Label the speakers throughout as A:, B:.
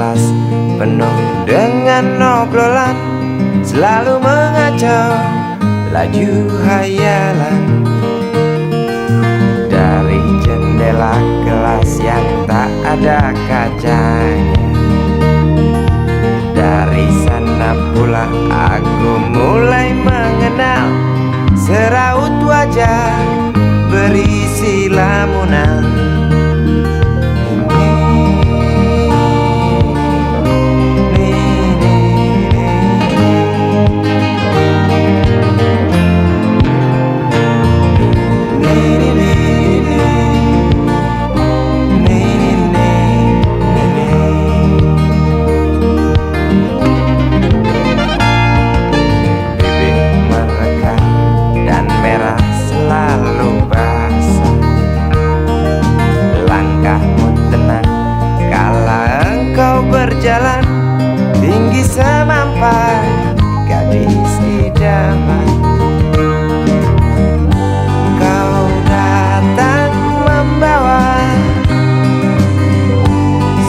A: kelas penuh dengan obrolan, selalu mengacau laju hayalan. Dari jendela kelas yang tak ada kacanya, dari sana pula aku mulai mengenal seraut wajah berisi lamunan. Berjalan tinggi semampai gadis idaman, kau datang membawa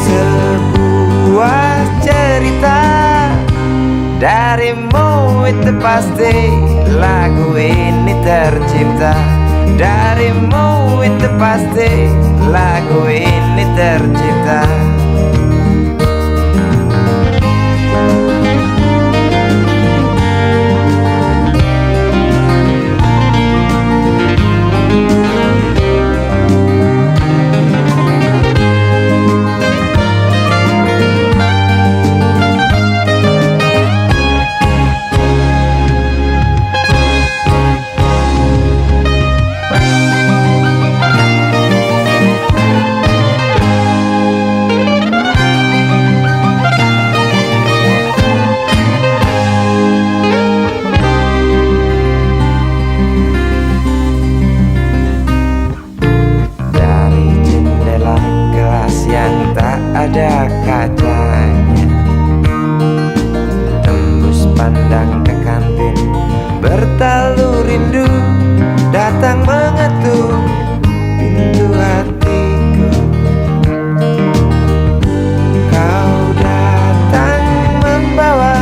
A: sebuah cerita. Darimu itu pasti lagu ini tercipta. Darimu itu pasti lagu ini tercipta. Ada kacanya, tembus pandang ke kantin, bertalu rindu datang mengetuk pintu hatiku. Kau datang membawa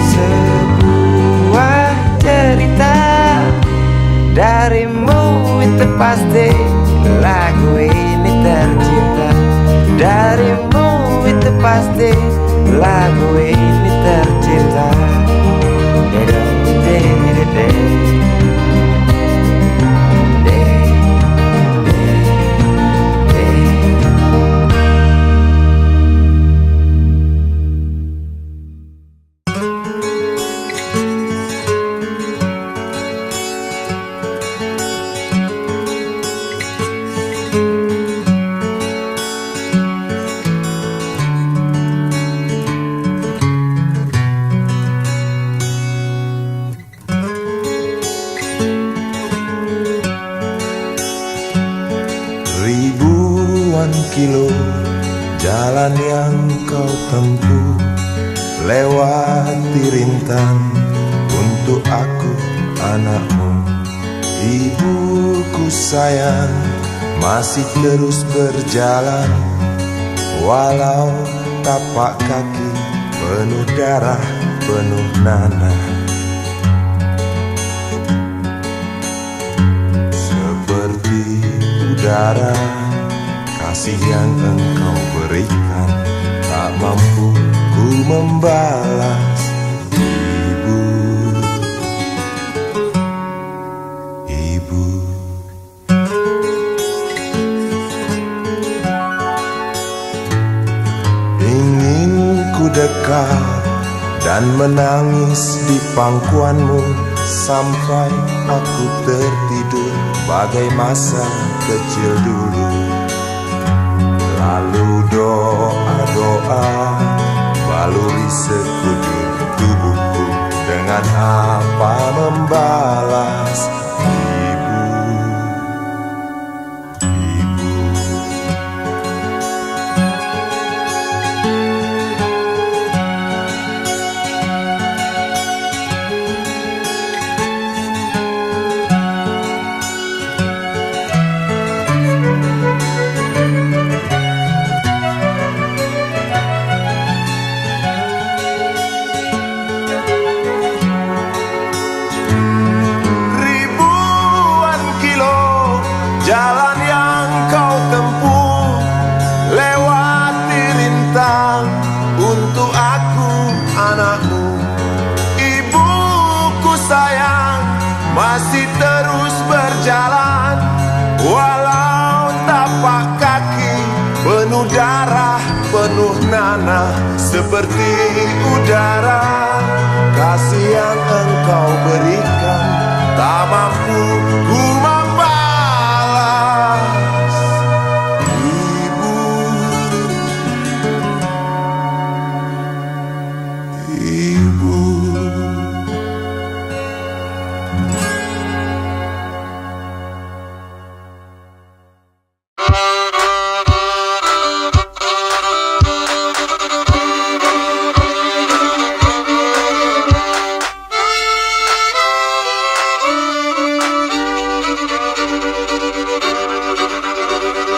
A: sebuah cerita. Darimu itu pasti lagu ini tercipta. Darimu itu pasti lagu ini tercipta.
B: Ribuan kilo jalan yang kau tempuh, lewati rintang untuk aku anakmu. Ibuku sayang masih terus berjalan, walau tapak kaki penuh darah, penuh nanah. Seperti udara, kasih yang engkau berikan tak mampu ku membalas. Ibu, ibu. Ingin ku dekat dan menangis di pangkuanmu sampai aku tertidur bagai masa kecil dulu. Lalu doa-doa baluri sekujur tubuhku, dengan apa membalas. Ibu, ibu. darah penuh nanah seperti udara. Kasih yang engkau berikan tak mampu ku membalas. Ibu, ibu.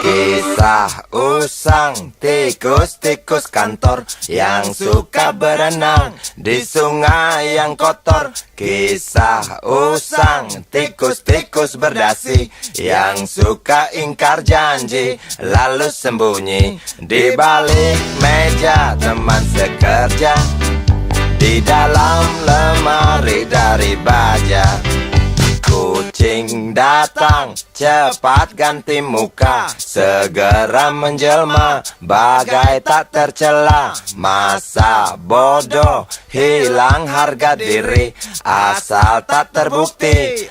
A: Kisah usang tikus-tikus kantor yang suka berenang di sungai yang kotor. Kisah usang tikus-tikus berdasi yang suka ingkar janji lalu sembunyi di balik meja teman sekerja, di dalam lemari dari baja. Kucing datang, cepat ganti muka, segera menjelma, bagai tak tercela. Masa bodoh, hilang harga diri, asal tak terbukti,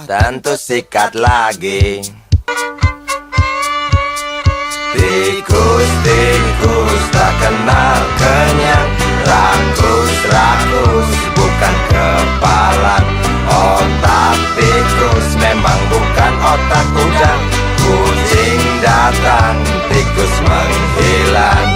A: tentu sikat lagi. Tikus-tikus tak kenal kenyang, rakus-rakus bukan kepalan. Otak tikus memang bukan otak udang. Kucing datang, tikus menghilang.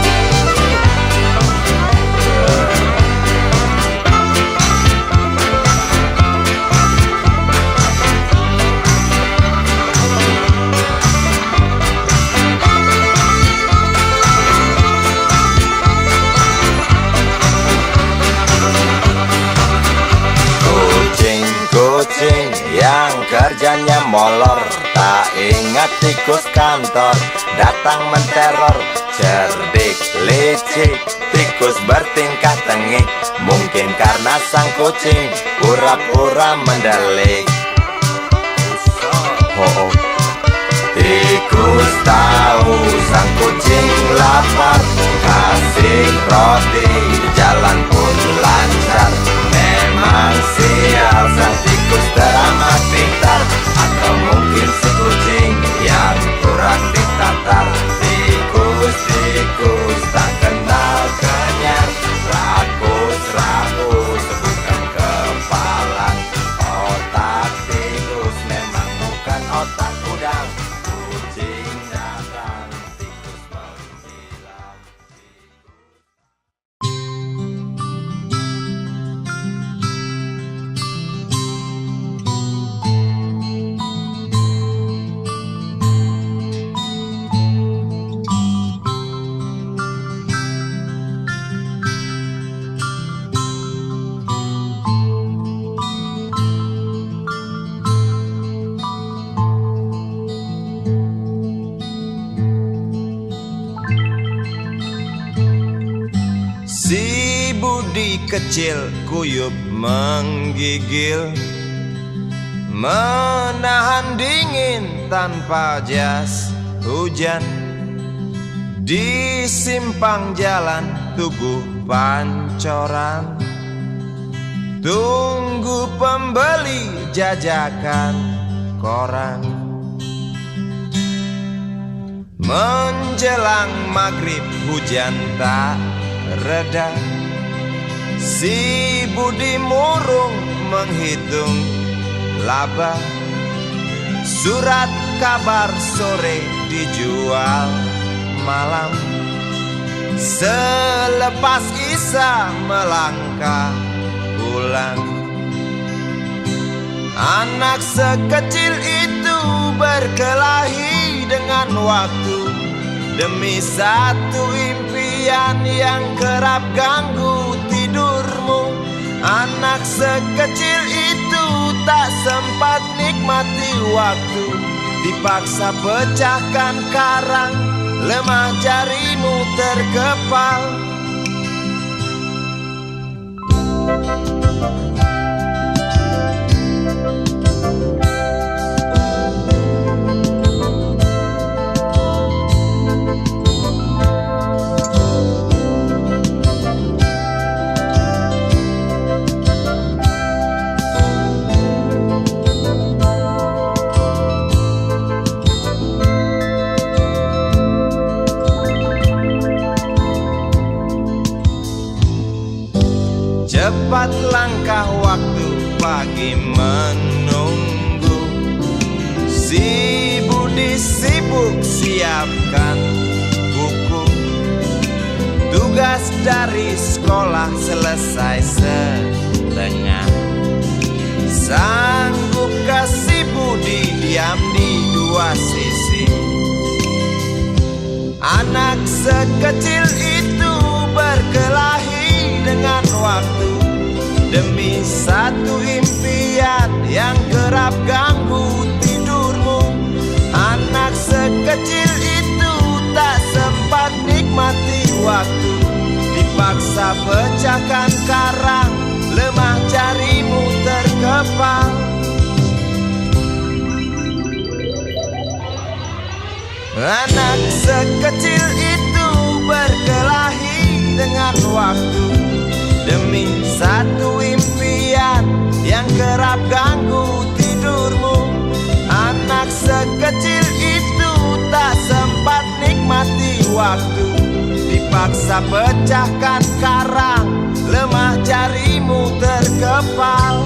A: Kucing yang kerjanya molor, tak ingat tikus kantor datang menteror. Cerdik, licik, tikus bertingkah tengik, mungkin karena sang kucing pura-pura mendelik. Tikus tahu sang kucing lapar, kasih roti, jalan pun lancar. Memang sial sang tikus teramat pintar, atau mungkin si kucing yang kurang ditatar. Tikus-tikus tak kenal kenyang, rakus-rakus bukan kepalan. Otak tikus memang bukan otak udang. Kucing datang, tikus menghilang. Si Budi kecil kuyup menggigil, menahan dingin tanpa jas hujan. Di simpang jalan Tugu Pancoran, tunggu pembeli jajakan koran. Menjelang maghrib hujan tak reda, si Budi murung menghitung laba. Surat kabar sore dijual malam, selepas Isya melangkah pulang. Anak sekecil itu berkelahi dengan waktu demi satu impian yang kerap ganggu tidurmu. Anak sekecil itu tak sempat nikmati waktu, dipaksa pecahkan karang, lemah jarimu terkepal. Cepat langkah waktu pagi menunggu. Si Budi sibuk siapkan buku. Tugas dari sekolah selesai setengah. Sanggupkah si Budi diam di dua sisi? Anak sekecil itu berkelahi dengan waktu demi satu impian yang kerap ganggu tidurmu. Anak sekecil itu tak sempat nikmati waktu, dipaksa pecahkan karang, lemah jarimu terkepal. Anak sekecil itu berkelahi dengan waktu demi satu impian yang kerap ganggu tidurmu. Anak sekecil itu tak sempat nikmati waktu, dipaksa pecahkan karang, lemah jarimu terkepal.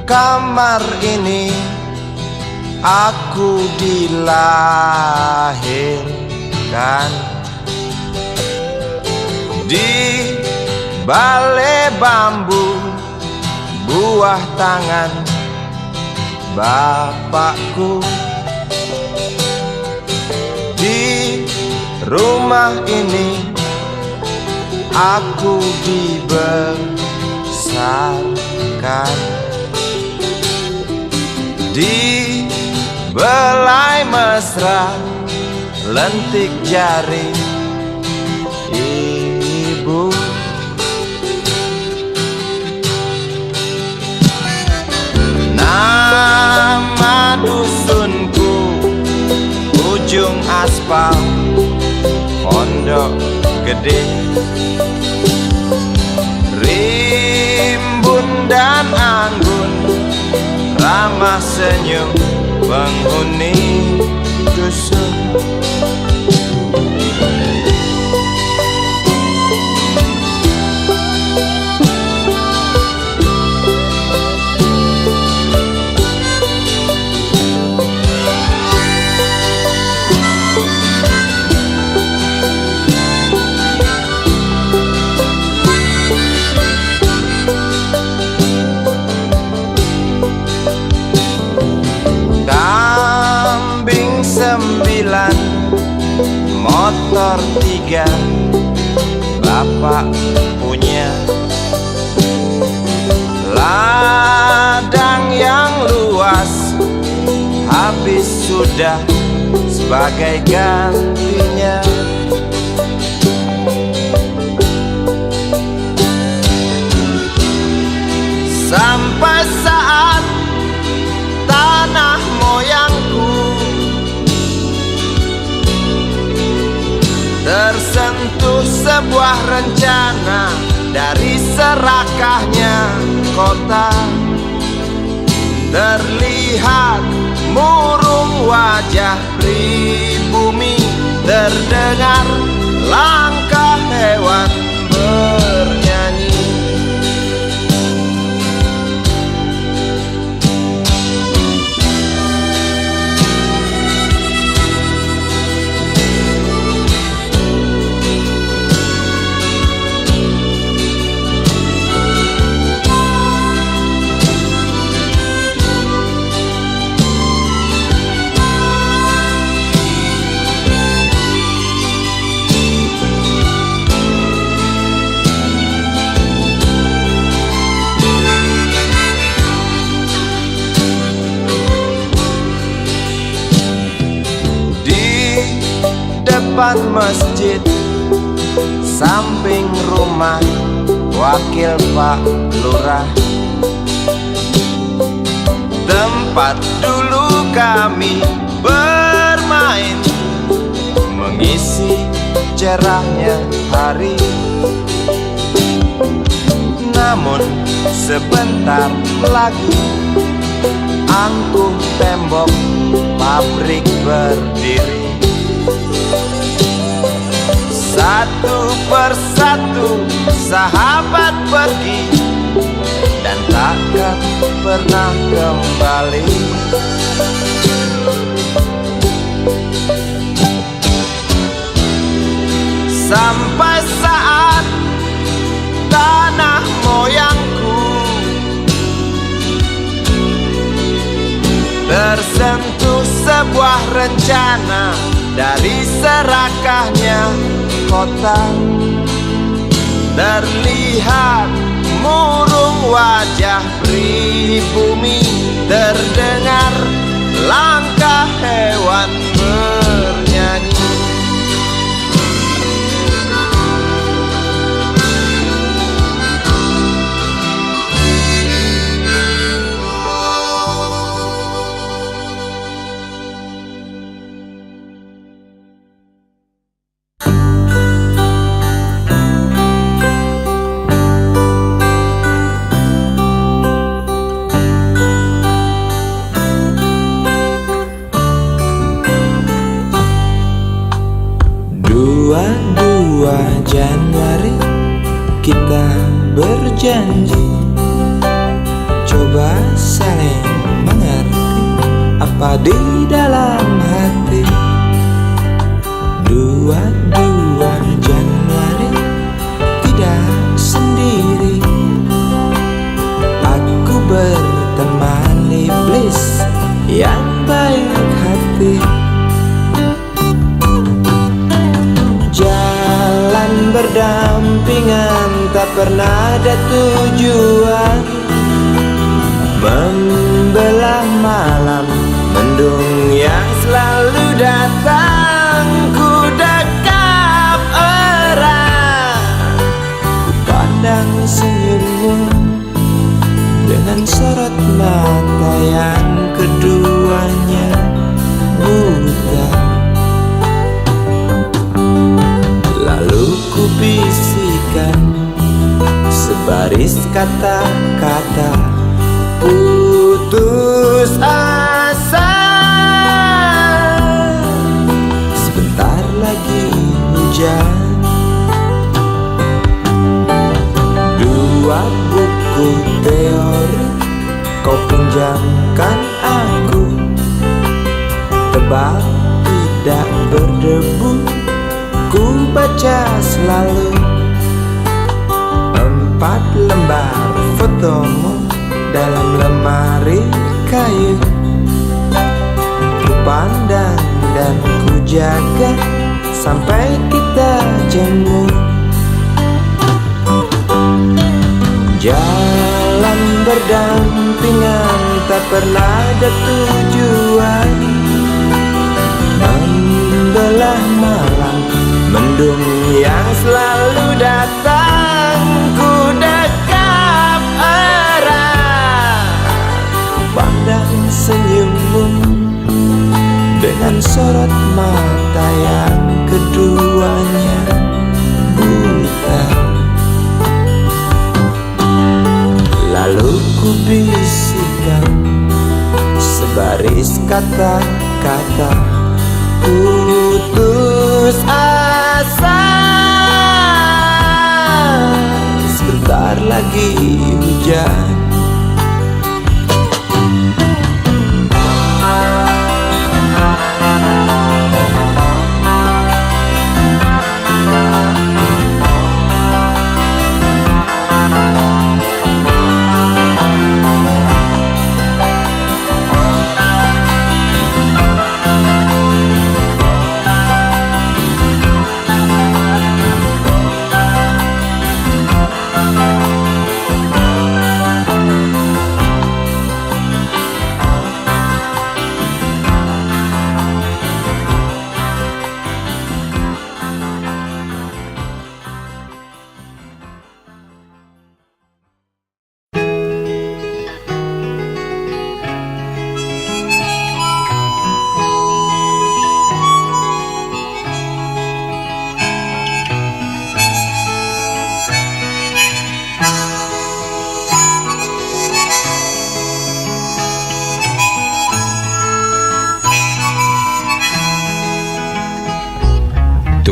A: Kamar ini aku dilahirkan, di balai bambu buah tangan bapakku. Di rumah ini aku dibesarkan, di belai mesra lentik jari ibu. Nama dusunku ujung aspal Pondok Gede. Rimbun dan anggun ramah senyum penghuni dusun. Motor 3 bapak punya, ladang yang luas habis sudah sebagai gantinya. Sampai saat tanah moyangku tersentuh sebuah rencana dari serakahnya kota. Terlihat murung wajah pribumi, terdengar langkah hewan bernyanyi. depan masjid, samping rumah wakil Pak Lurah. Tempat dulu kami bermain, mengisi cerahnya hari. Namun sebentar lagi angkuh tembok pabrik berdiri. Satu persatu sahabat pergi dan takkan pernah kembali. Sampai saat tanah moyangku tersentuh sebuah rencana dari serakahnya kota. Terlihat murung wajah pribumi, terdengar langkah hewan bernyanyi. Januari kita berjanji coba saling mengerti apa di dalam hati. 22 Januari tidak sendiri, aku berteman iblis yang baik hati. Berdampingan tak pernah ada tujuan, membelah malam mendung yang selalu datang. Ku dekap erat, ku pandang senyummu dengan sorot mata yang keduanya buta. Lalu ku bisikan sebaris kata-kata putus asa. Sebentar lagi hujan. 2 buku teori kau pinjamkan aku, tebal tidak berdebu, ku baca selalu. 4 lembar fotomu dalam lemari kayu, ku pandang dan ku jaga sampai kita jemu. Jalan berdampingan tak pernah ada tujuan, membelah malam mendung yang selalu datang. Ku dekap erat, pandang senyummu dengan sorot mata yang keduanya buta. Lalu ku bisikan sebaris kata-kata putus asa. Sebentar lagi hujan.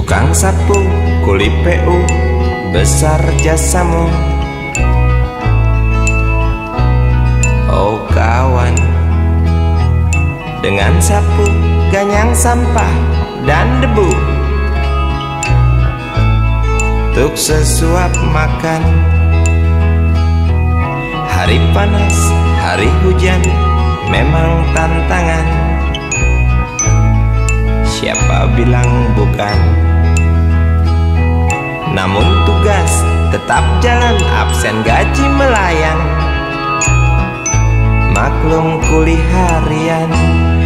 A: Tukang sapu, kuli PU, besar jasamu. Oh kawan, dengan sapu, ganyang sampah dan debu, untuk sesuap makan. Hari panas, hari hujan, memang tantangan. Siapa bilang bukan? Namun tugas tetap jalan, absen gaji melayang. Maklum kuli harian,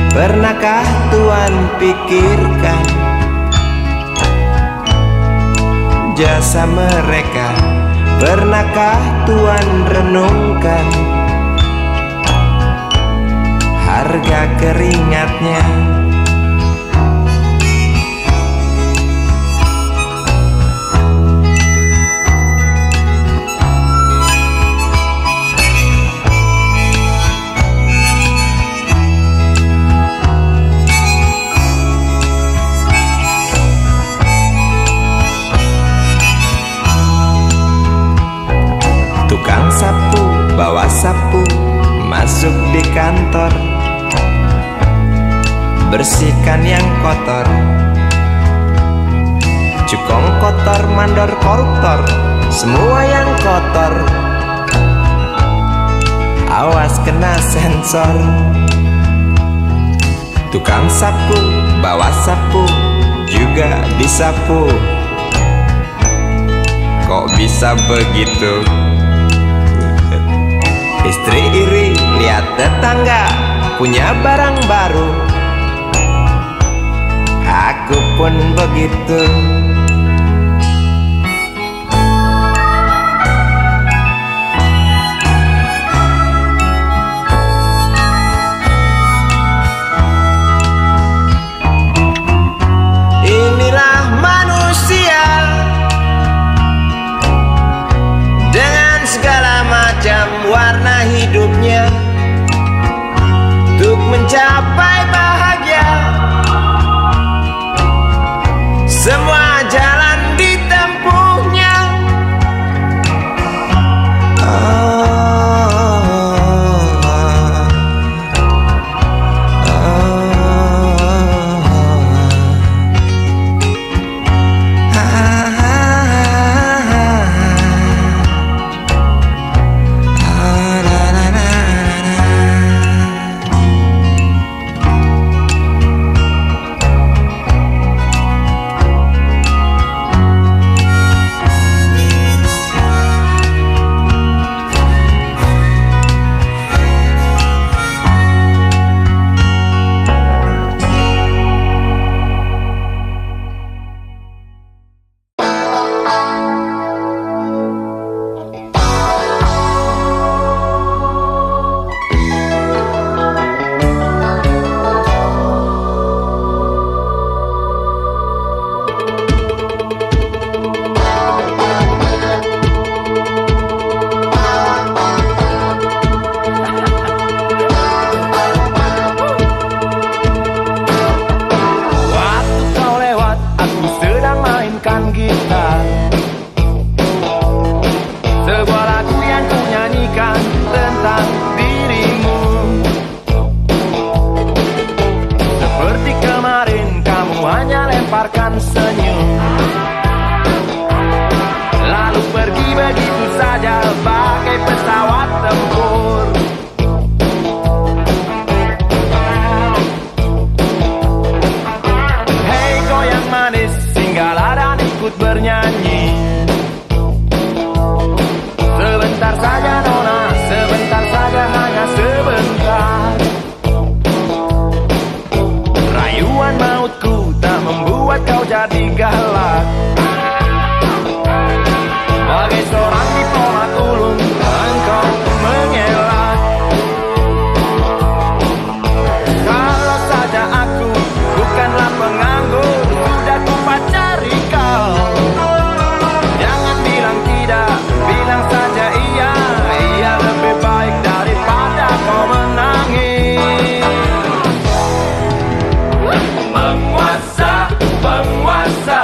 A: pernahkah Tuan pikirkan jasa mereka? Pernahkah Tuan renungkan harga keringatnya? Tukang sapu, bawa sapu, masuk di kantor, bersihkan yang kotor. Cukong kotor, mandor, koruptor, semua yang kotor, awas kena sensor. Tukang sapu, bawa sapu, juga disapu. Kok bisa begitu? Istri iri lihat tetangga punya barang baru, aku pun begitu. Inilah manusia dengan segala macam warna hidupnya, untuk mencapai bahagia. Semua jalan ditempuhnya.
C: Lemparkan senyum, lalu pergi begitu saja bagai pesawat tempur. Hei goyang manis, singgahlah dan ikut bernyanyi. Sebentar saja nona, sebentar saja, hanya sebentar. Rayuan mautku tak membuat kau jadi galak. Bagai seorang diplomat ulung, engkau mengelak. Kalau saja aku bukanlah penganggur, sudah ku pacari kau. Jangan bilang tidak, bilang saja iya. Iya lebih baik daripada kau menangis. Penguasa, penguasa,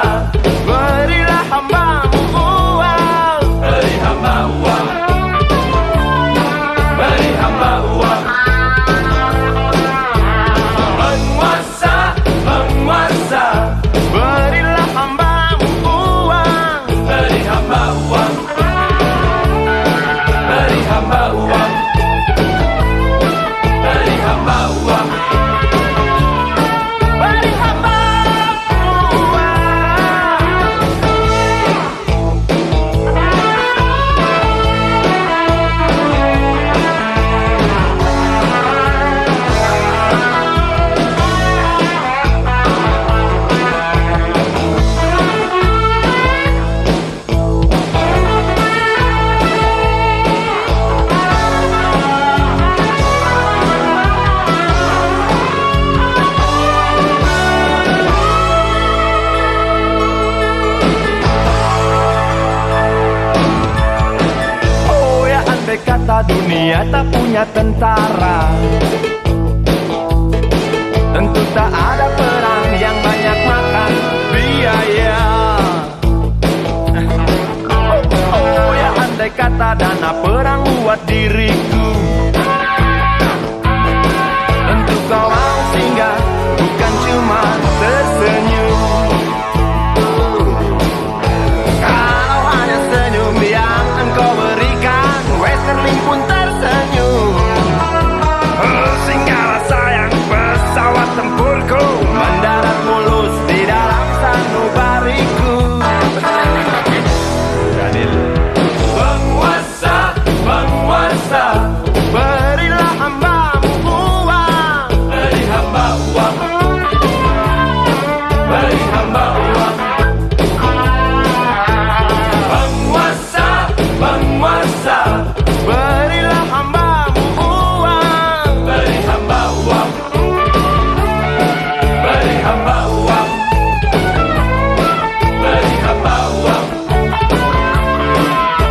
C: dunia tak punya tentara. Tentu tak ada perang yang banyak makan biaya. Oh ya, andai kata dana perang buat diriku, tentu kau mau singgah, bukan cuma tersenyum. Kalau hanya senyum yang engkau berikan, Westerling pun tersenyum. Singgahlah sayang, pesawat tempurku mendarat mulus di dalam sanubariku. Penguasa, penguasa, berilah hambamu uang. Beri hamba uang. Beri hamba uang. Penguasa, penguasa, berilah hambamu uang. Beri hamba uang. Beri hamba uang. Beri hamba uang.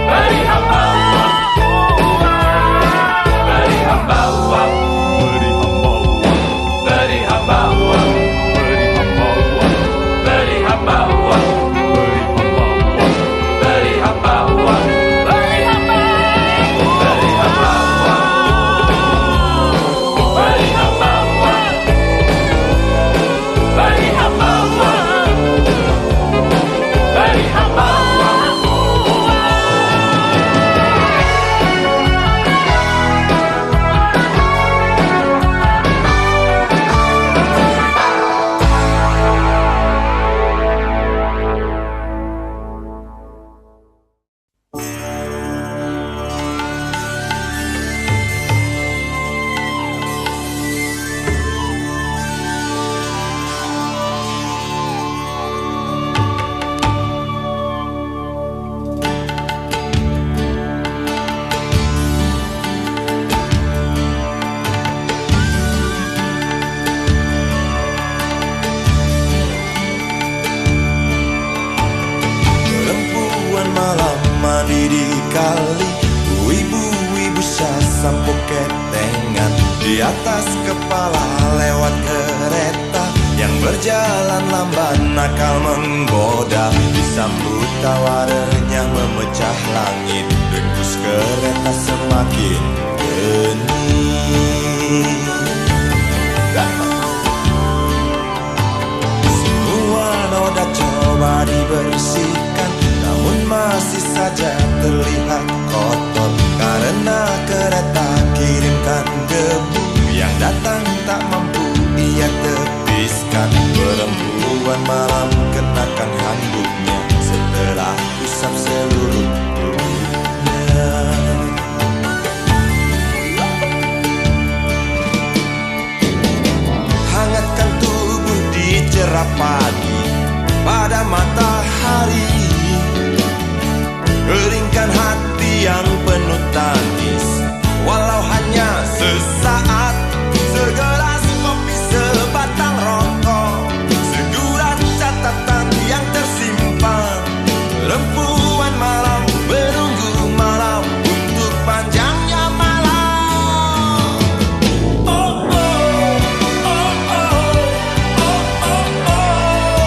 C: Beri hamba uang. Beri hamba uang. Beri hamba uang. Beri hamba uang. Beri hamba uang. Beri hamba uang. Beri hamba uang. Beri hamba uang. Beri hamba uang. Beri hamba uang.
B: Perempuan malam mandi di kali, ibu-ibu sampo ketengan, di atas kepala lewat kereta yang berjalan lamban nakal menggoda. Disambut tawa renyah memecah langit, degus kereta semakin hening. Semua noda coba dibersihkan, namun masih saja terlihat kotor, karena kereta kirimkan debu yang datang tak mampu ia tepiskan. Perempuan malam kenakan handuknya setelah usap seluruh tubuhnya. Hangatkan tubuh di cerah pagi pada matahari, keringkan hati yang penuh tangis, walau hanya sesaat. Segelas kopi, sebatang rokok, seguran catatan yang tersimpan. Perempuan malam menunggu malam untuk panjangnya malam. Oh oh, oh oh, oh oh oh.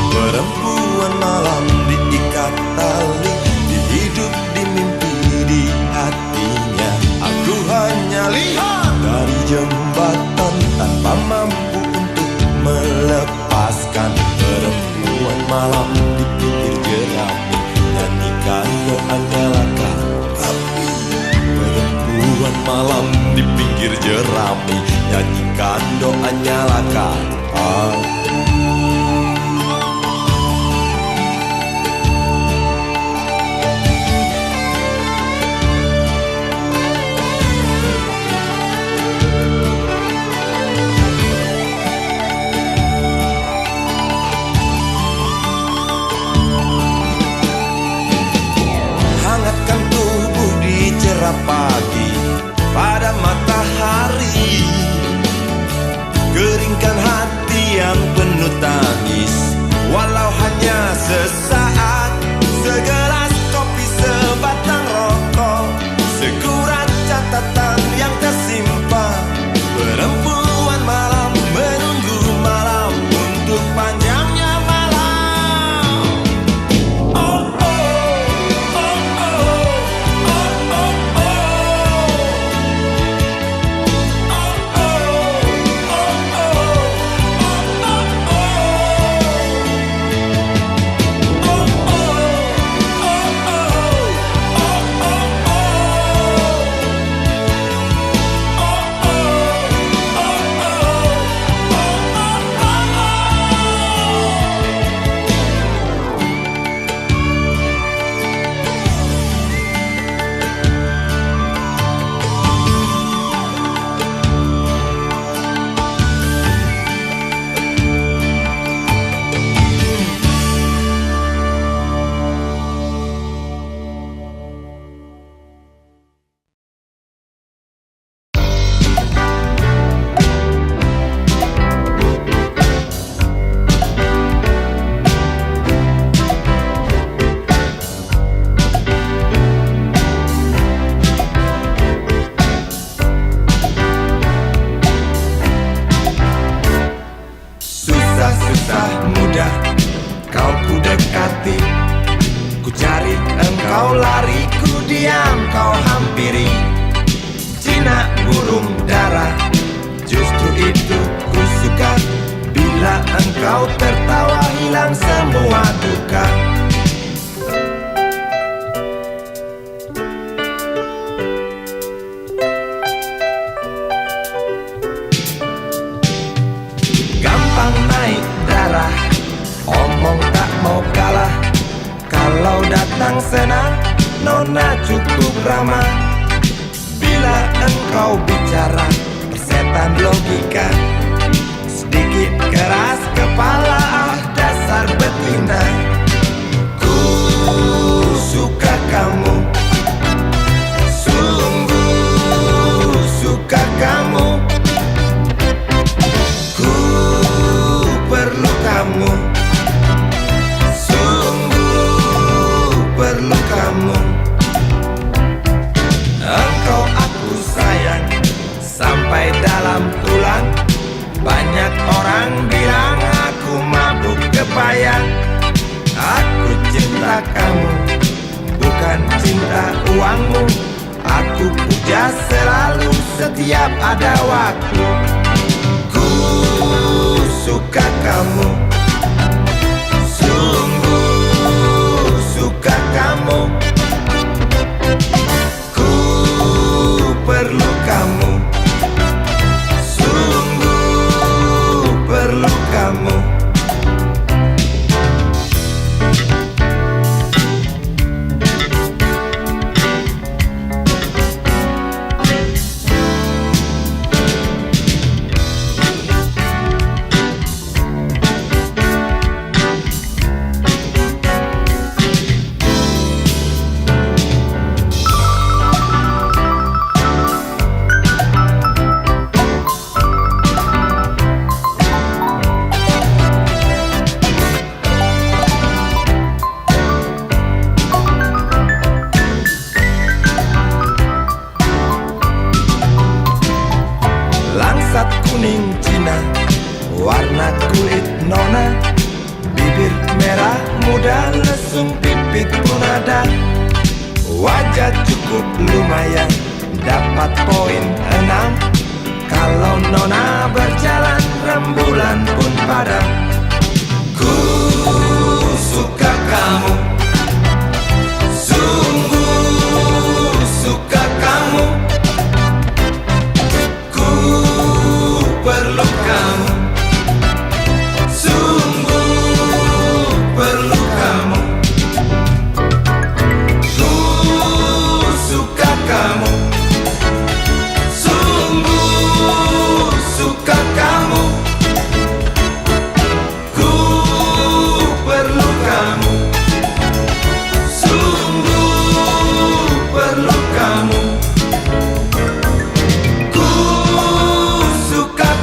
B: Perempuan malam diikat tali, dihidup, di mimpi, di hatinya. Aku hanya lihat dari jembatan tanpa mampu untuk melepaskan. Perempuan malam di pinggir jerami, nyanyikan doa nyalakan api. Perempuan malam di pinggir jerami, nyanyikan doa nyalakan api. Hangatkan tubuh di cerah pagi susah mudah kau ku dekati. Ku cari engkau lari, ku diam kau hampiri. Jinak burung dara, justru itu ku suka. Bila engkau tertawa hilang semua duka. Gampang naik darah, omong tak mau kalah. Kalau datang senang, nona cukup ramah. Bila engkau bicara, persetan logika. Sedikit keras kepala, ah dasar betina. Ku suka kamu, sungguh suka kamu. Ku perlu kamu, sungguh perlu kamu. Engkau aku sayang sampai dalam tulang. Banyak orang bilang aku mabuk kepayang. Aku cinta kamu, bukan cinta uangmu. Aku puja selalu setiap ada waktu. Ku suka kamu, sungguh suka kamu. Ku perlu kamu, perlu kamu. Langsat kuning Cina, warna kulit nona. Bibir merah muda, lesung pipit pun ada. Wajah cukup lumayan, dapat poin 6. Kalau nona berjalan, rembulan pun padam. Ku suka kamu, sungguh suka kamu. Perlu kamu, sungguh perlu kamu. Ku suka kamu, sungguh suka kamu. Ku perlu kamu, sungguh perlu kamu.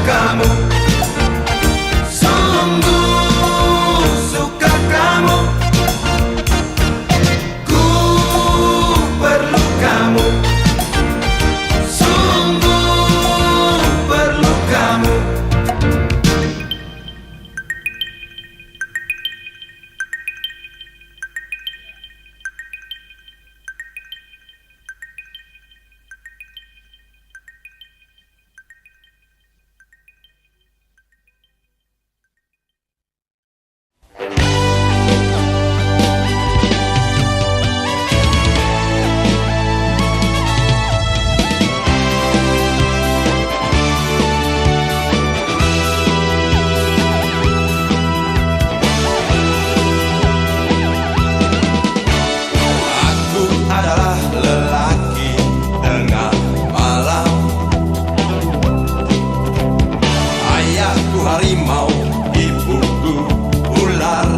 B: Kamu, sungguh suka kamu. Ku perlu kamu, sungguh perlu kamu. Harimau, ibuku ular.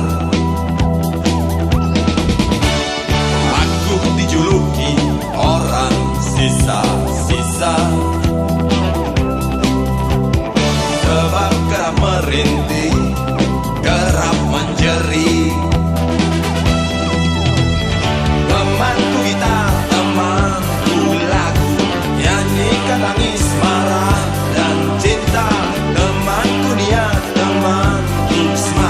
B: Aku dijuluki orang sisa-sisa, sebab kerap merintih, kerap menjerit. Temanku gitar, temanku lagu, nyanyikan tangis, marah, dan cinta. Temanku niat, temanku semangat.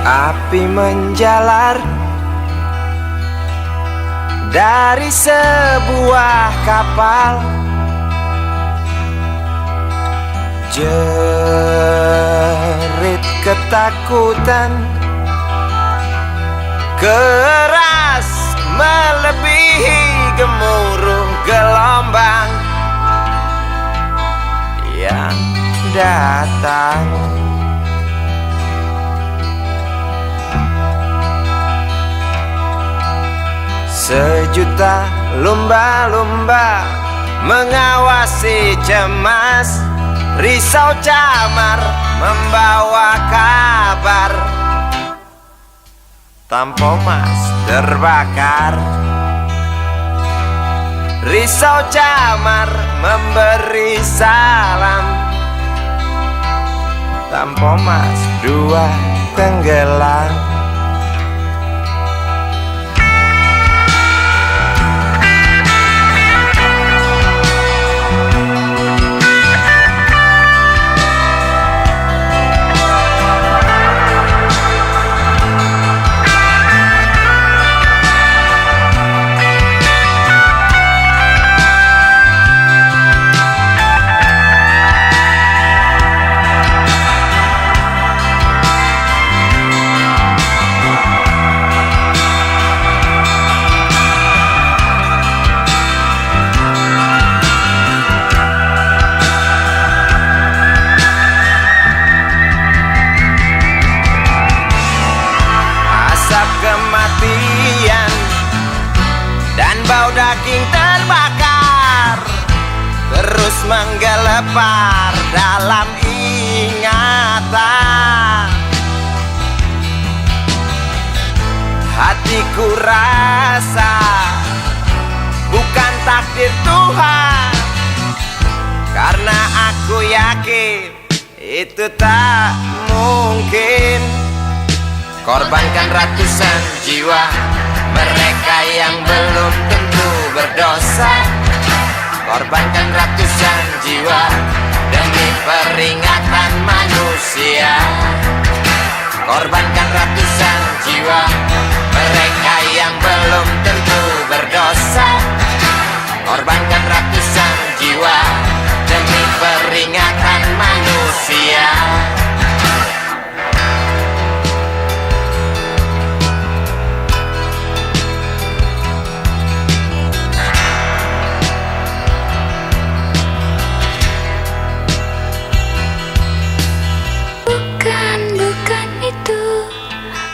A: Api menjalar dari sebuah kapal, jerit ketakutan keras melebihi gemuruh gelombang yang datang. Sejuta lumba-lumba mengawasi cemas, risau camar membawa kabar. Tampomas terbakar, risau camar memberi salam. Tampomas dua tenggelam. Kematian dan bau daging terbakar terus menggelepar dalam ingatan. Hatiku rasa bukan takdir Tuhan, karena aku yakin itu tak mungkin. Korbankan ratusan jiwa mereka yang belum tentu berdosa. Korbankan ratusan jiwa demi peringatan manusia. Korbankan ratusan jiwa mereka yang belum tentu berdosa. Korbankan ratusan jiwa demi peringatan manusia.
D: Bukan itu,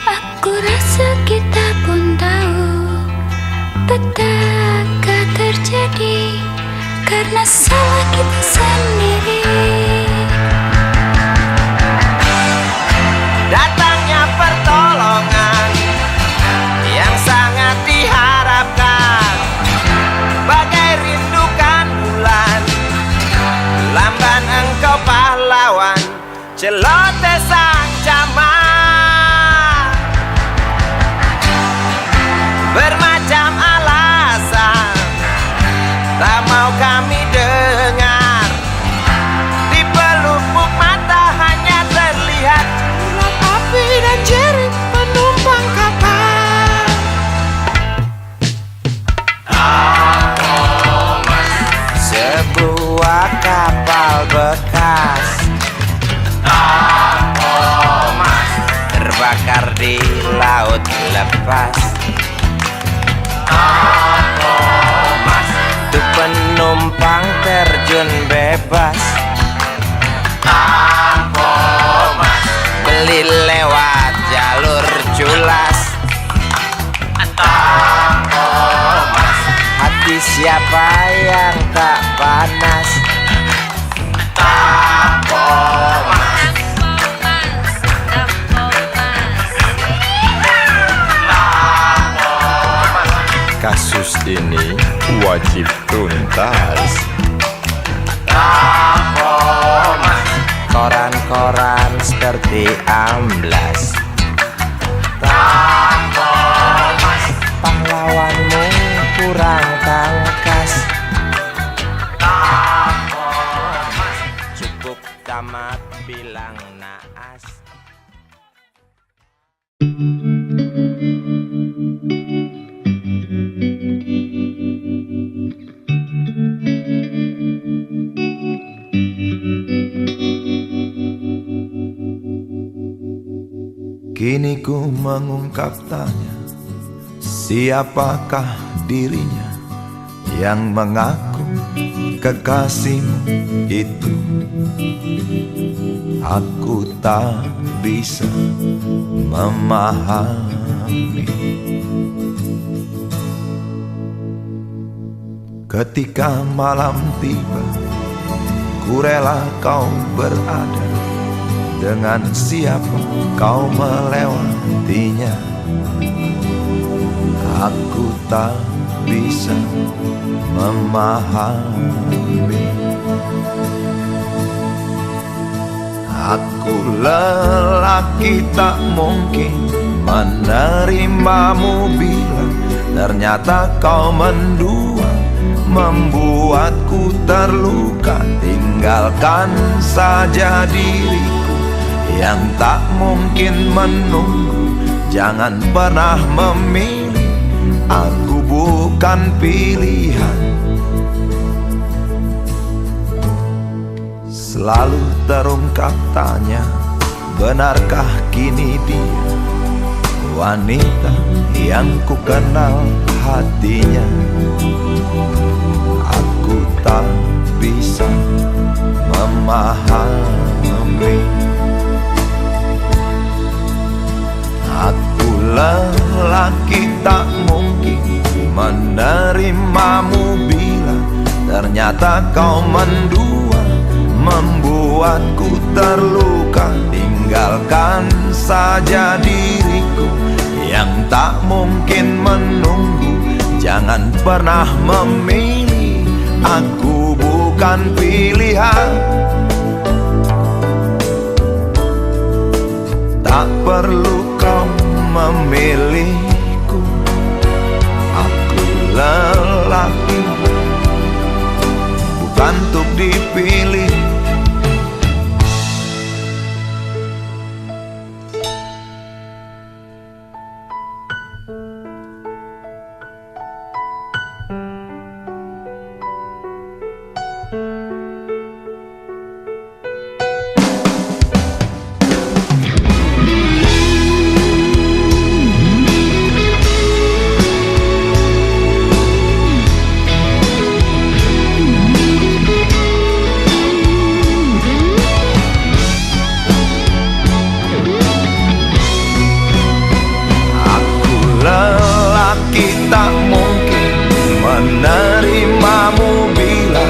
D: aku rasa kita pun tahu petaka terjadi karena salah kita sendiri.
A: Datangnya pertolongan yang sangat diharapkan, bagai rindukan bulan, lamban engkau pahlawan, celoteh sang camat. Bermacam alasan tak mau kami dengar, di pelupuk mata hanya terlihat urat api dan jerit penumpang kapal. Sebuah kapal bekas terbakar di laut lepas. Tuh penumpang terjun bebas, beli lewat jalur culas. Hati siapa yang tak panas?
E: Kasus ini wajib tuntas.
A: Koran-koran seperti amblas. Pahlawanmu kurang tangkas. Cukup tamat bilang naas. Kini ku mengungkap tanya, siapakah dirinya yang mengaku kekasihmu itu? Aku tak bisa memahami. Ketika malam tiba, ku rela kau berada. Dengan siapa kau melewatinya? Aku tak bisa memahami. Aku lelaki tak mungkin menerimamu bila ternyata kau mendua, membuatku terluka. Tinggalkan saja diriku yang tak mungkin menunggu. Jangan pernah memilih, aku bukan pilihan. Selalu terungkap tanya, benarkah kini dia wanita yang ku kenal hatinya? Aku tak bisa memahami. Aku lelaki tak mungkin menerimamu bila ternyata kau mendua, membuatku terluka. Tinggalkan saja diriku yang tak mungkin menunggu. Jangan pernah memilih, aku bukan pilihan. Tak perlu kau memilihku, aku lelaki bukan untuk dipilih. Tak mungkin menerimamu bila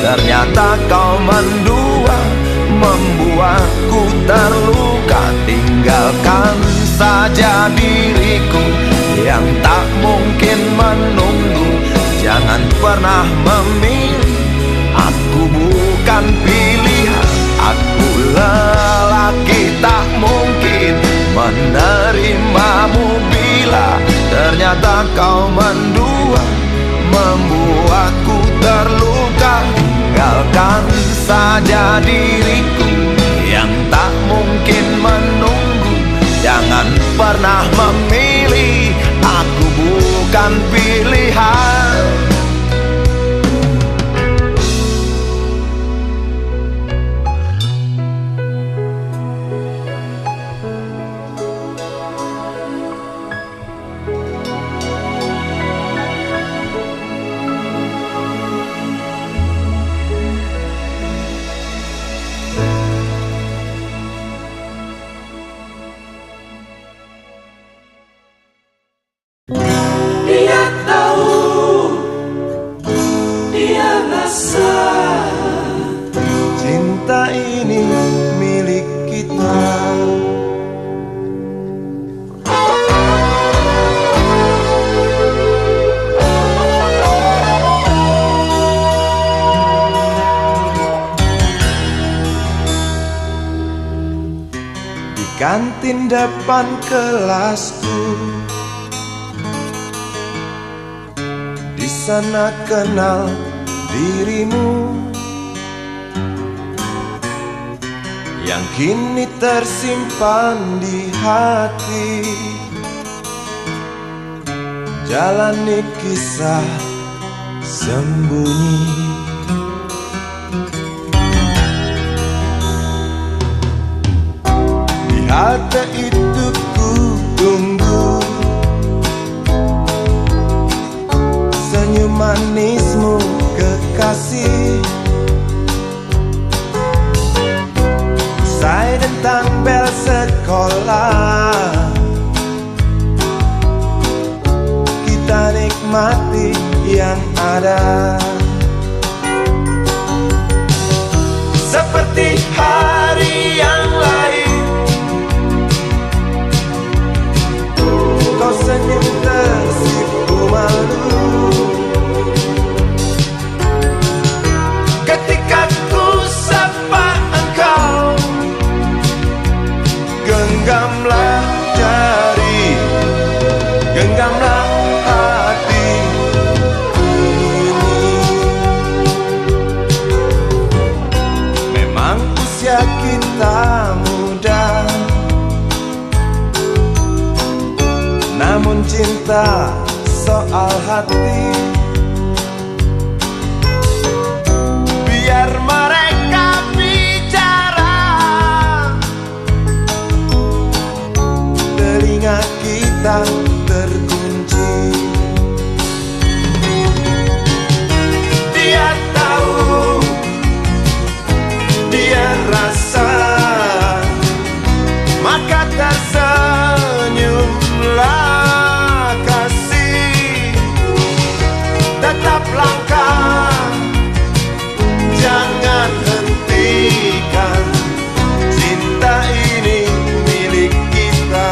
A: ternyata kau mendua, membuatku terluka. Tinggalkan saja diriku yang tak mungkin menunggu. Jangan pernah memilih, aku bukan pilihan. Aku lelaki tak mungkin menerimamu bila ternyata kau mendua, membuatku terluka. Tinggalkan saja diriku yang tak mungkin menunggu. Jangan pernah memilih, aku bukan pilihan.
B: Dia tahu, dia rasa
A: Cinta ini milik kita. Di kantin depan kelasku, di sana kenal dirimu yang kini tersimpan di hati. Jalani kisah sembunyi, di hati itu ku menikmati yang ada. Seperti hari yang lain, kau senyum tersipu malu ketika ku sapa engkau. Genggamlah jari, genggamlah hati ini. Memang usia kita muda, namun cinta soal hati. Biar mereka bicara, telinga kita terkunci. Dia tahu, dia rasa, maka tersenyumlah kasih. Tetap langkah, jangan hentikan, cinta ini milik kita.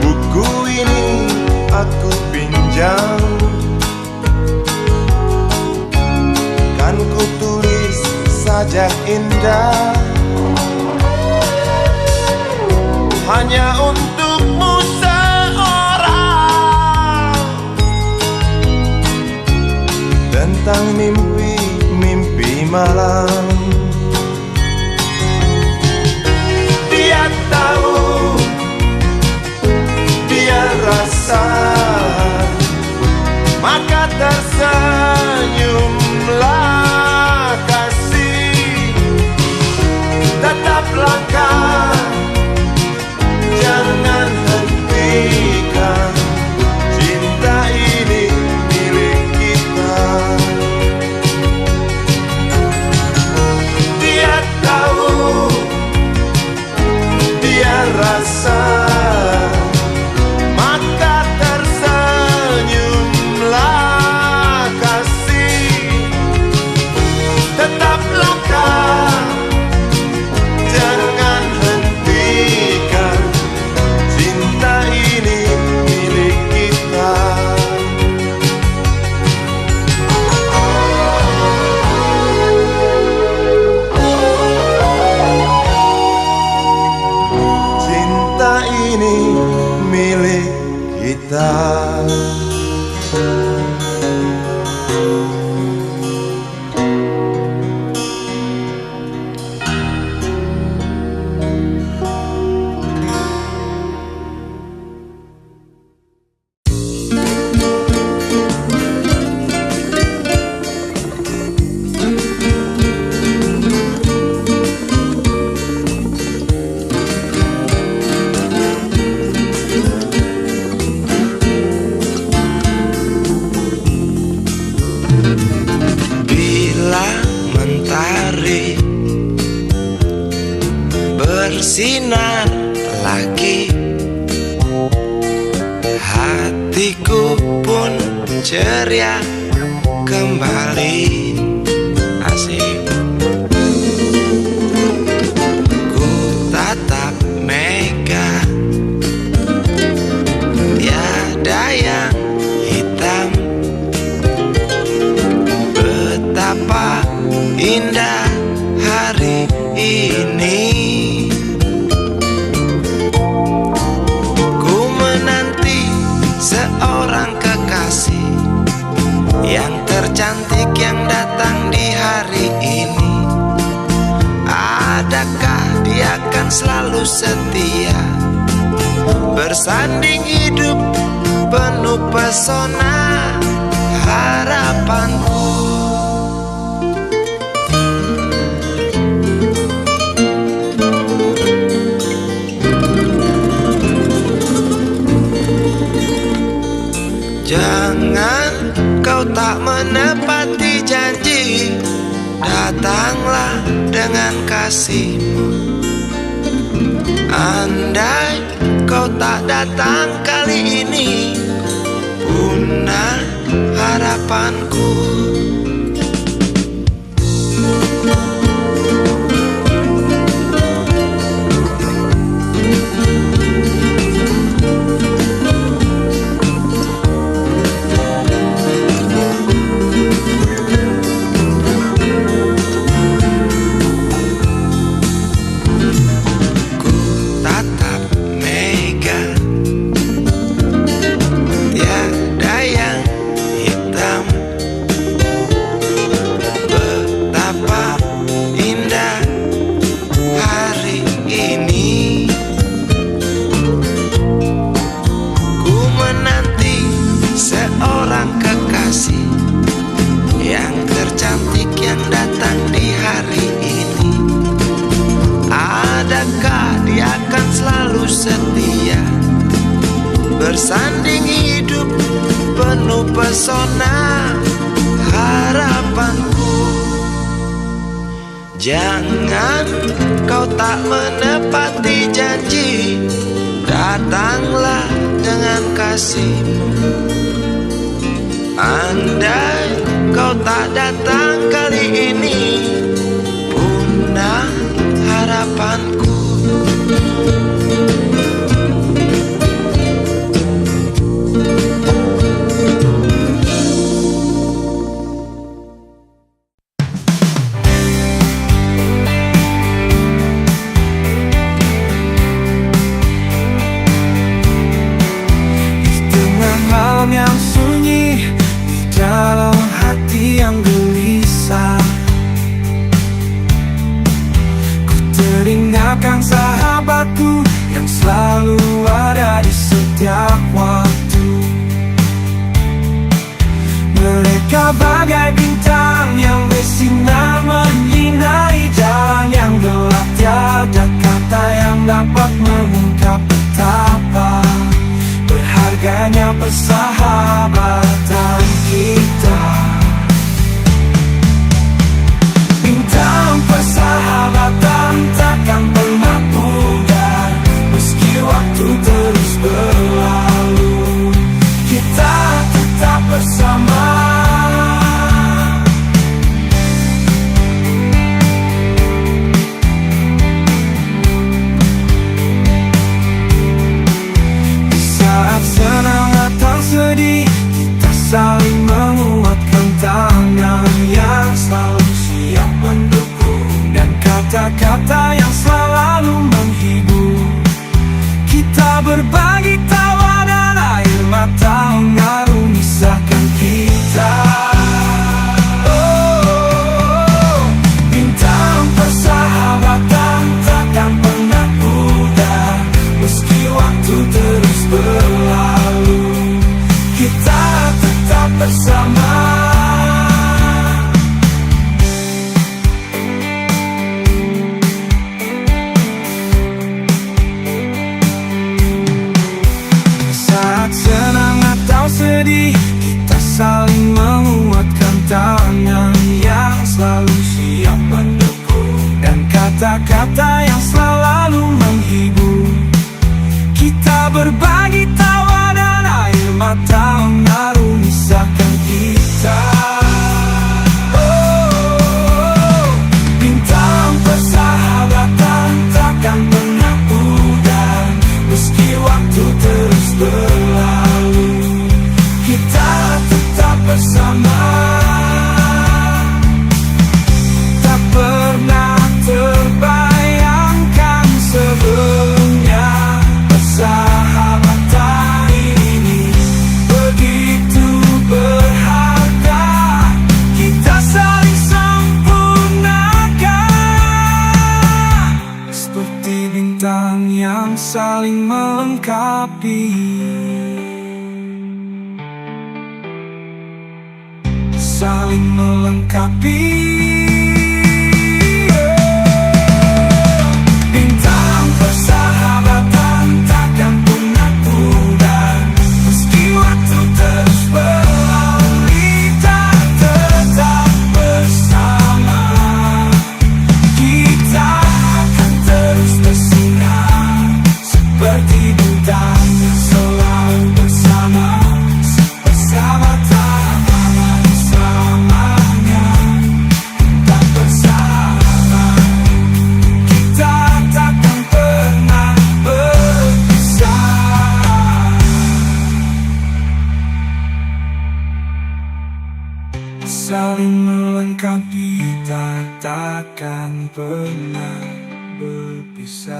A: Buku ini aku pinjam, kan ku tulis sajak indah, hanya untukmu seorang, tentang mimpi-mimpi malam. Dia tahu, dia rasa, maka tersenyumlah kasih. Tetap langkah, jangan hentikan, cinta ini milik kita. Dia tahu, dia rasa, maka tersenyumlah kasih. Tetap langkah, jangan hentikan, cinta ini milik kita. Cinta ini milik kita. Bila mentari bersinar lagi, hatiku pun ceria kembali. Asik. Ku tatap mega, tiada yang hitam. Betapa indah hari ini. Ku menanti seorang kekasih yang tercantik yang datang di hari ini. Adakah dia akan selalu setia, bersanding hidup penuh pesona harapanku. tak menepati janji, datanglah dengan kasihmu. Andai kau tak datang kali ini, punah harapanku. Setia bersanding hidup penuh pesona harapanku. Jangan kau tak menepati janji, datanglah dengan kasihmu. Andai kau tak datang kali ini, punah harapanku.
B: Yang sunyi di dalam hati yang gelisah, ku teringatkan sahabatku yang selalu ada di setiap waktu. Mereka bagai bintang yang bersinar menyinari jalan yang gelap. Tiada kata yang dapat mengungkap betapa berharganya persahabatan kita. Bintang persahabatan takkan pernah pudar, meski waktu terus berlalu, kita tetap bersama. Senang atau sedih, kita saling menguatkan tangan yang selalu siap mendukung, dan kata-kata yang selalu menghibur. Kita berbagi tawa dan air mata mengarungi sakan kita. Bintang persahabatan takkan pernah pudar, meski waktu terus berlalu, kita tetap bersama. Saat senang atau sedih, kita saling menguatkan tangan yang selalu siap mendukung, dan kata-kata yang selalu menghibur. Kita berbagi tawa dan air mata mengarungi sakan kita. Bintang persahabatan takkan pernah pudar, meski waktu terus berlalu, kita tetap bersama. Tak pernah terbayangkan sebelumnya persahabatan ini begitu berharga, kita saling sempurnakan, seperti bintang yang saling melengkapi. Saling melengkapi. Bintang persahabatan takkan pernah pudar, meski waktu terus berlalu, kita pernah berpisah.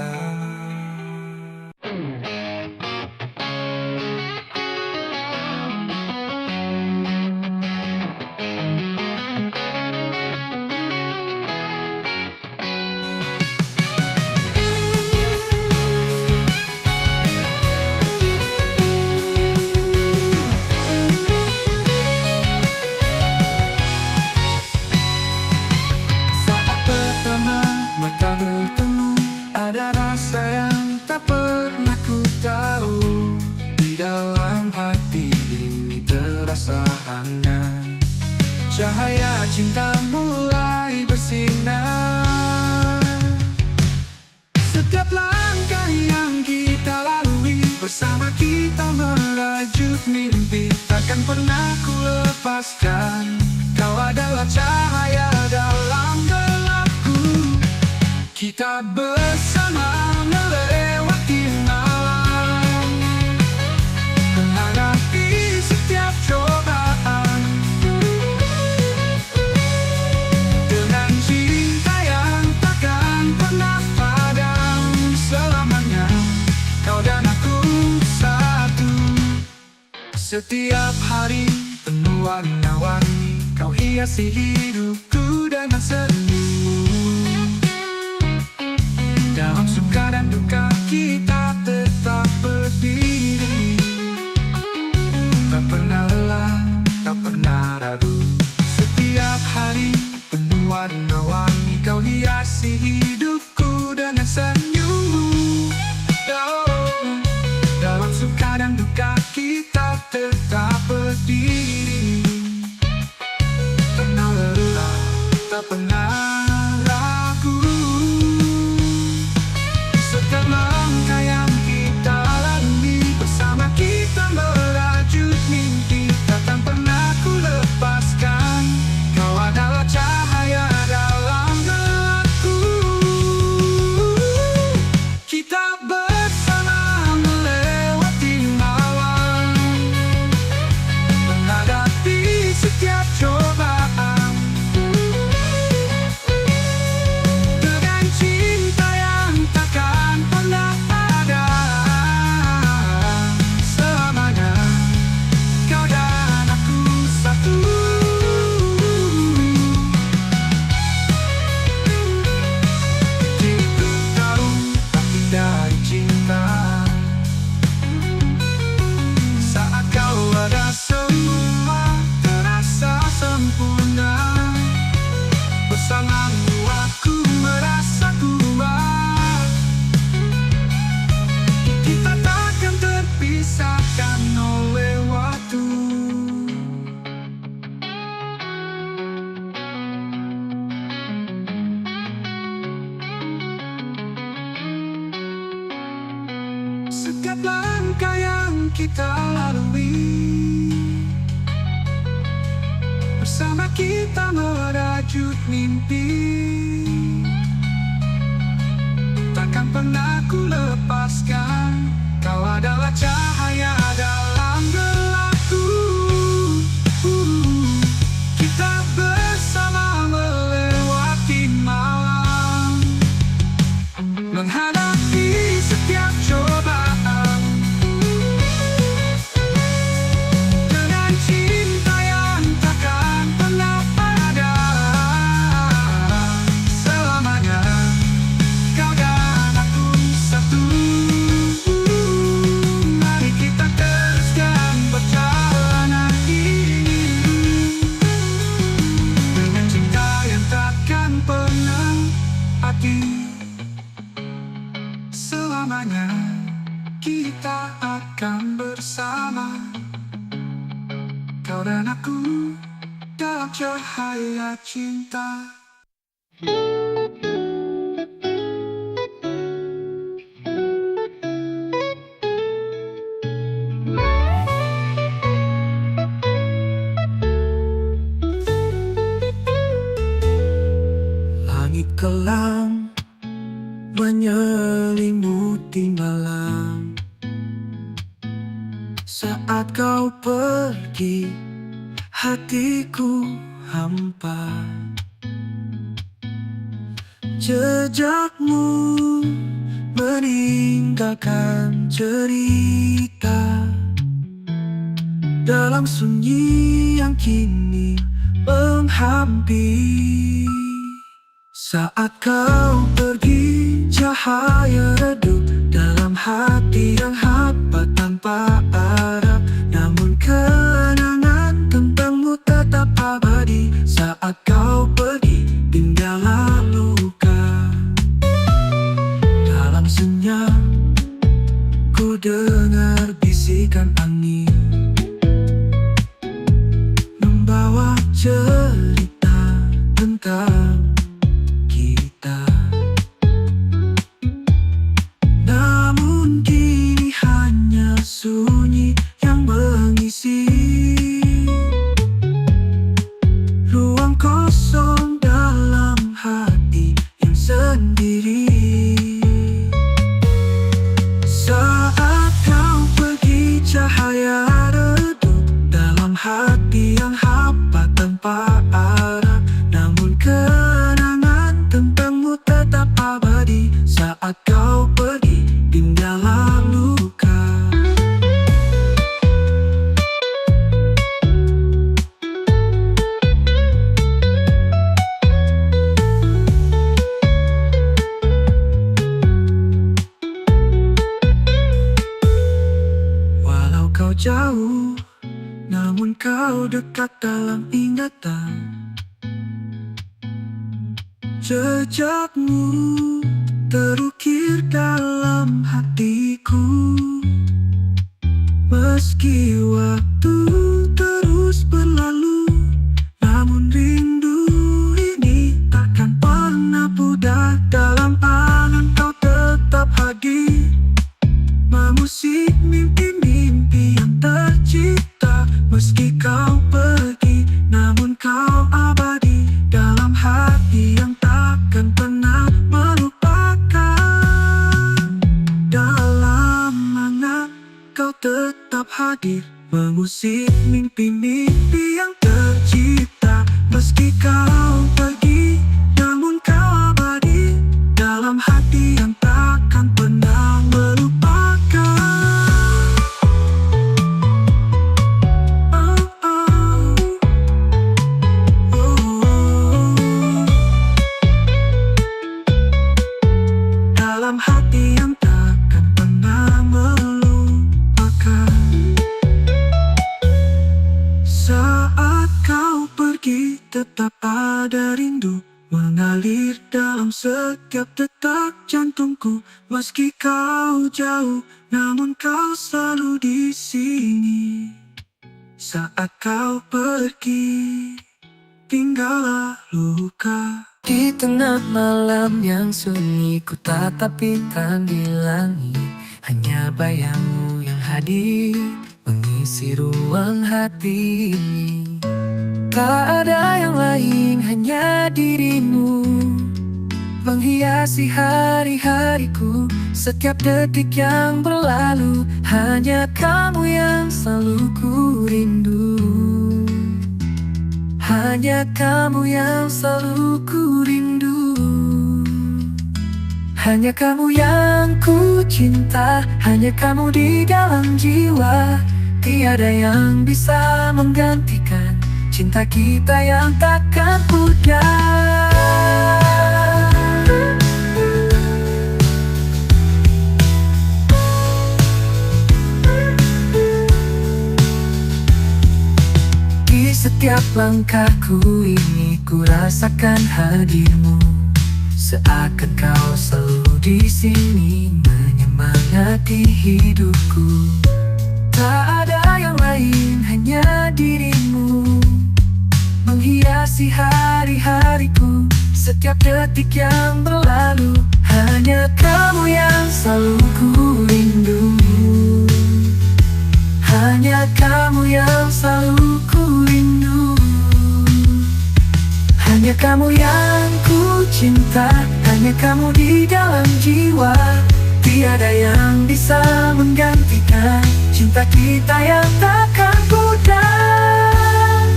B: Saat pertama mata bertemu, ada rasa yang tak pernah ku tahu. Di dalam hati ini terasa hangat, cahaya cinta mulai bersinar. Setiap langkah yang kita lalui, bersama kita merajut mimpi. Takkan pernah ku lepaskan, kau adalah cahaya dalam gelapku. Kita bersama melewati malam, menghadapi setiap cobaan, dengan cinta yang takkan pernah padam. Selamanya kau dan aku satu. Setiap hari penuh warna-warni, kau hiasi hidupku dengan senyum. Dalam suka dan duka kita tetap berdiri, tak pernah lelah, tak pernah ragu. Setiap hari penuh warna-warni, kau hiasi hidupku dengan senyummu. Dalam suka dan duka kita tetap berdiri, tak pernah lelah, tak pernah ragu. Setiap langkah yang kita lalui, bersama kita merajut mimpi. Takkan pernah ku lepaskan, kau adalah cahaya dalam gelapku. Kita bersama melewati malam, menghadapi setiap cobaan, dengan cinta yang takkan pernah padam. Selamanya kau dan aku satu. Tiada tahu arti dari cinta, saat kau ada semua terasa sempurna. Bersamamu aku merasa kuat, kita takkan terpisahkan oleh waktu. Setiap langkah yang kita lalui, bersama kita merajut mimpi. Takkan pernah ku lepaskan, kau adalah cahaya dalam gelapku. Kita bersama melewati malam, menghadapi setiap cobaan, dengan cinta yang takkan pernah padam. Selamanya kau dan aku satu. Mari kita teruskan perjalanan ini, dengan cinta yang takkan pernah mati. Selamanya kita akan bersama, kau dan aku dalam cahaya cinta. Langit kelam menyelimuti malam, saat kau pergi hatiku hampa. Jejakmu meninggalkan cerita dalam sunyi yang kini menghampiri. Saat kau pergi, cahaya redup dalam hati yang hampa tanpa arah. Namun kenangan tentangmu tetap abadi. Saat kau pergi, tinggallah luka. Dalam senyap, ku dengar bisikan angin membawa cerita tentang kita. Namun kini hanya sunyi yang mengisi ruang kosong dalam hati yang sendiri. Saat kau pergi, cahaya redup dalam hati yang hampa tanpa arah. Namun kenangan tentangmu tetap abadi. Saat kau pergi, tinggallah luka. Walau kau jauh, namun kau dekat dalam ingatan. Jejakmu terukir dalam hatiku. Meski waktu terus berlalu, namun rindu ini takkan pernah pudar. Dalam angan kau tetap hadir, mengusik mimpi-mimpi yang tercipta. Meski kau pergi, namun kau abadi dalam hati yang takkan pernah melupakan. Dalam angan kau tetap hadir, mengusik mimpi-mimpi yang tercipta. Meski kau pergi, namun kau abadi dalam hati yang takkan pernah melupakan. Dalam hati yang takkan pernah melupakan. Saat kau pergi, tetap ada rindu mengalir dalam setiap detak jantungku. Meski kau jauh, namun kau selalu di sini. Saat kau pergi, tinggallah luka. Di tengah malam yang sunyi, ku tatap bintang di langit. Hanya bayangmu yang hadir, mengisi ruang hati ini. Tak ada yang lain, hanya dirimu menghiasi hari-hariku. Setiap detik yang berlalu, hanya kamu yang selalu ku rindu. Hanya kamu yang selalu ku rindu. Hanya kamu yang ku cinta, hanya kamu di dalam jiwa. Tiada yang bisa menggantikan cinta kita yang takkan pudar. Di setiap langkahku ini, ku rasakan hadirmu. Seakan kau selalu di sini, menyemangati hidupku. Tak ada yang lain, hanya dirimu menghiasi hari-hariku. Setiap detik yang berlalu, hanya kamu yang selalu ku rindu. Hanya kamu yang selalu ku rindu. Hanya kamu yang ku cinta, hanya kamu di dalam jiwa. Tiada yang bisa menggantikan cinta kita yang takkan pudar.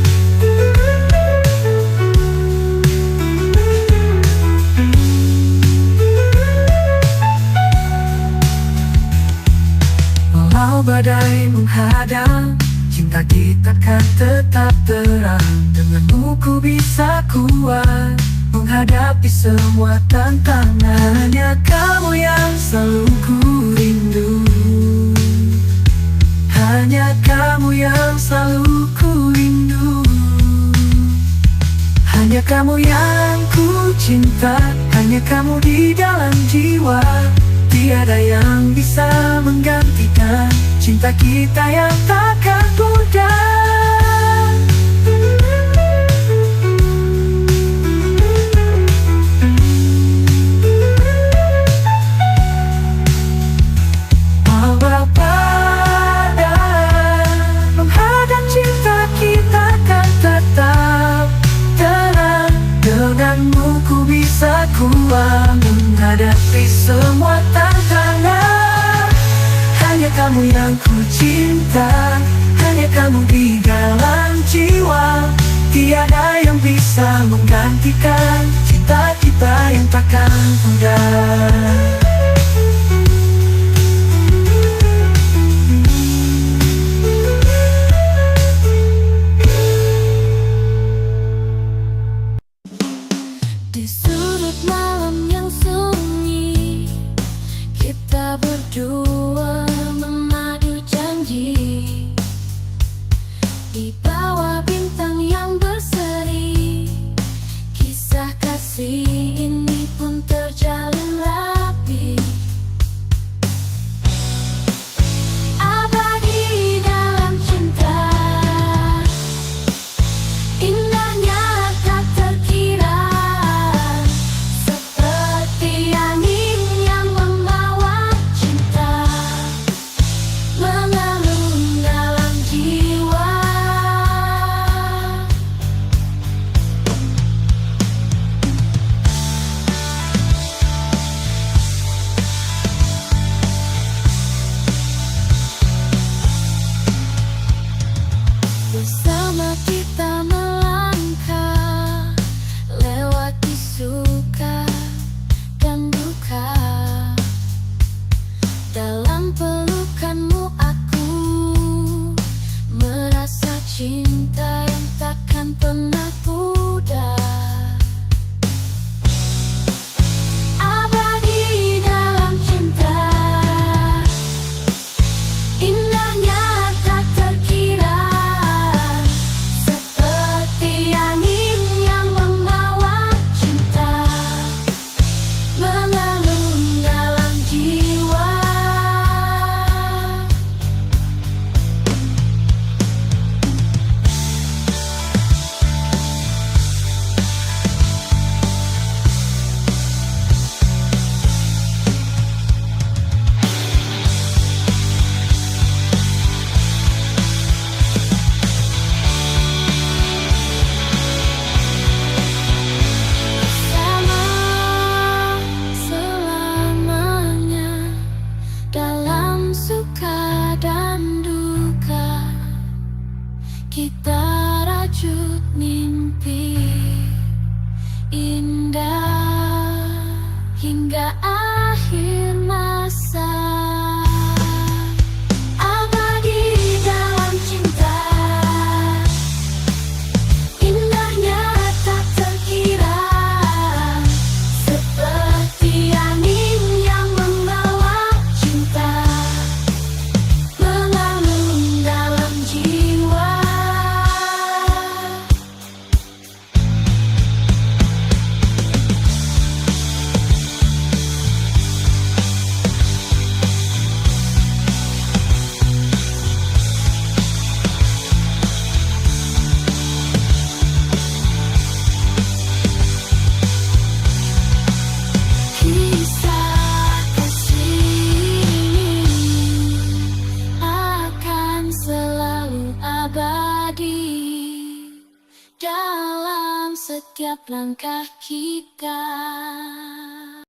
B: Walau badai menghadang, cinta kita kan tetap terang. Denganmu ku bisa kuat menghadapi semua tantangan. Hanya kamu yang selalu ku rindu, hanya kamu yang selalu ku rindu. Hanya kamu yang ku cinta, hanya kamu di dalam jiwa. Tiada yang bisa menggantikan cinta kita yang takkan pudar. Walau badai menghadang, cinta kita kan tetap terang. Denganmu ku bisa kuat menghadapi semua tantangan. Hanya kamu yang ku cinta, hanya kamu di dalam jiwa. Tiada yang bisa menggantikan cinta kita yang takkan pudar.
D: Di sudut malam yang sunyi, kita berdua memadu janji. Di bawah bintang yang berseri, kisah kasih ini pun terjalin rapi. Abadi dalam cinta, indahnya tak terkira. Seperti angin yang membawa cinta mengalun dalam jiwa. Bersama kita melangkah, lewati suka dan duka. Dalam pelukanmu aku merasa cinta yang takkan pernah pudar. Abadi dalam cinta, indahnya tak terkira. Seperti angin yang membawa cinta mengalun dalam jiwa. Bersama selamanya dalam suka dan duka, kita rajut mimpi indah hingga akhir masa. Abadi dalam cinta, indahnya tak terkira. Seperti angin yang membawa cinta mengalun dalam jiwa. Kisah kasih ini akan selalu abadi dalam setiap langkah kita.